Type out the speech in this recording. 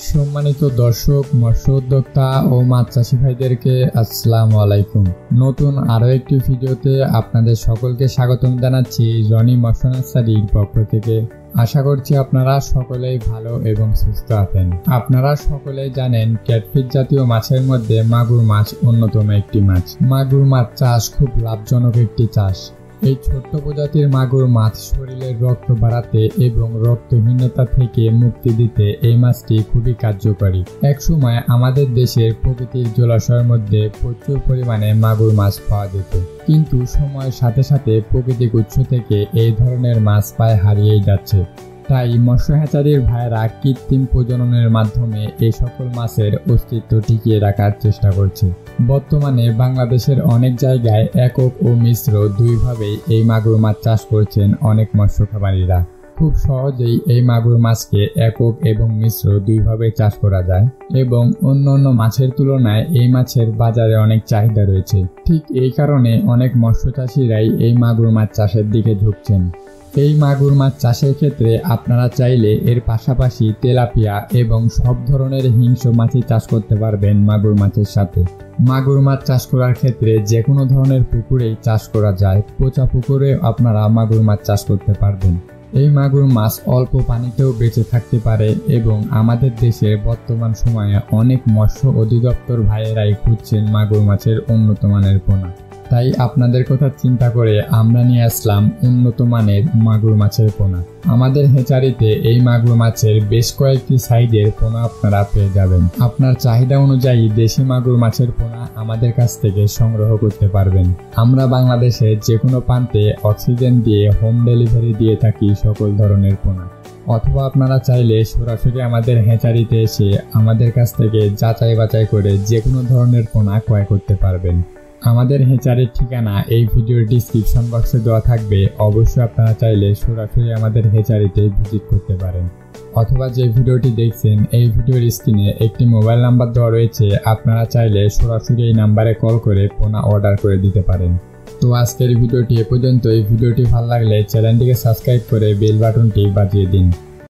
সম্মানিত দর্শক, মৎস্য উদ্যোক্তা ও মাছ চাষি ভাইদেরকে আসসালামু আলাইকুম। নতুন আরও একটি ভিডিওতে আপনাদের সকলকে স্বাগতম জানাচ্ছি জনি মৎস্য নার্সারির পক্ষ থেকে। আশা করছি আপনারা সকলেই ভালো এবং সুস্থ আছেন। আপনারা সকলেই জানেন ক্যাটফিশ জাতীয় মাছের মধ্যে মাগুর মাছ অন্যতম একটি মাছ। মাগুর মাছ চাষ খুব লাভজনক একটি চাষ। এই ছোট্ট প্রজাতির মাগুর মাছ শরীরের রক্ত বাড়াতে এবং রক্তহীনতা থেকে মুক্তি দিতে এই মাছটি খুবই কার্যকরী। একসময় আমাদের দেশের প্রকৃতির জলাশয়ের মধ্যে প্রচুর পরিমাণে মাগুর মাছ পাওয়া যেত, কিন্তু সময়ের সাথে সাথে প্রাকৃতিক উৎস থেকে এই ধরনের মাছ প্রায় হারিয়েই যাচ্ছে। তাই মৎস্য হ্যাচারির ভাইয়েরা কৃত্রিম প্রজননের মাধ্যমে এই সকল মাছের অস্তিত্ব টিকিয়ে রাখার চেষ্টা করছে। বর্তমানে বাংলাদেশের অনেক জায়গায় একক ও মিশ্র দুইভাবেই এই মাগুর মাছ চাষ করছেন অনেক মৎস্য খামারিরা। খুব সহজেই এই মাগুর মাছকে একক এবং মিশ্র দুইভাবে চাষ করা যায় এবং অন্যান্য মাছের তুলনায় এই মাছের বাজারে অনেক চাহিদা রয়েছে। ঠিক এই কারণে অনেক মৎস্য চাষিরাই এই মাগুর মাছ চাষের দিকে ঝুঁকছেন। এই মাগুর মাছ চাষের ক্ষেত্রে আপনারা চাইলে এর পাশাপাশি তেলাপিয়া এবং সব ধরনের হিংস্র মাছই চাষ করতে পারবেন মাগুর মাছের সাথে। মাগুর মাছ চাষ করার ক্ষেত্রে যে কোনো ধরনের পুকুরেই চাষ করা যায়। পচা পুকুরে আপনারা মাগুর মাছ চাষ করতে পারবেন। এই মাগুর মাছ অল্প পানিতেও বেঁচে থাকতে পারে এবং আমাদের দেশের বর্তমান সময়ে অনেক মৎস্য অধিদপ্তর ভাইয়েরাই খুঁজছেন মাগুর মাছের উন্নত মানের পোনা। তাই আপনাদের কথা চিন্তা করে আমরা নিয়ে আসলাম উন্নত মানের মাগুর মাছের পোনা। আমাদের হেচারিতে এই মাগুর মাছের বেশ কয়েকটি সাইজের পোনা আপনারা পেয়ে যাবেন। আপনার চাহিদা অনুযায়ী দেশি মাগুর মাছের পোনা আমাদের কাছ থেকে সংগ্রহ করতে পারবেন। আমরা বাংলাদেশে যে কোনো প্রান্তে অক্সিজেন দিয়ে হোম ডেলিভারি দিয়ে থাকি সকল ধরনের পোনা। অথবা আপনারা চাইলে সরাসরি আমাদের হেচারিতে এসে আমাদের কাছ থেকে যাচাই বাছাই করে যে কোনো ধরনের পোনা ক্রয় করতে পারবেন। আমাদের হেচারির ঠিকানা এই ভিডিওর ডিসক্রিপশন বক্সে দেওয়া থাকবে। অবশ্যই আপনারা চাইলে সরাসরি আমাদের হেচারিতে ভিজিট করতে পারেন। অথবা যে ভিডিওটি দেখছেন এই ভিডিওর স্ক্রিনে একটি মোবাইল নাম্বার দেওয়া রয়েছে, আপনারা চাইলে সরাসরি এই নাম্বারে কল করে পোনা অর্ডার করে দিতে পারেন। তো আজকের ভিডিওটি এ পর্যন্ত। এই ভিডিওটি ভালো লাগলে চ্যানেলটিকে সাবস্ক্রাইব করে বেল বাটনটি বাজিয়ে দিন।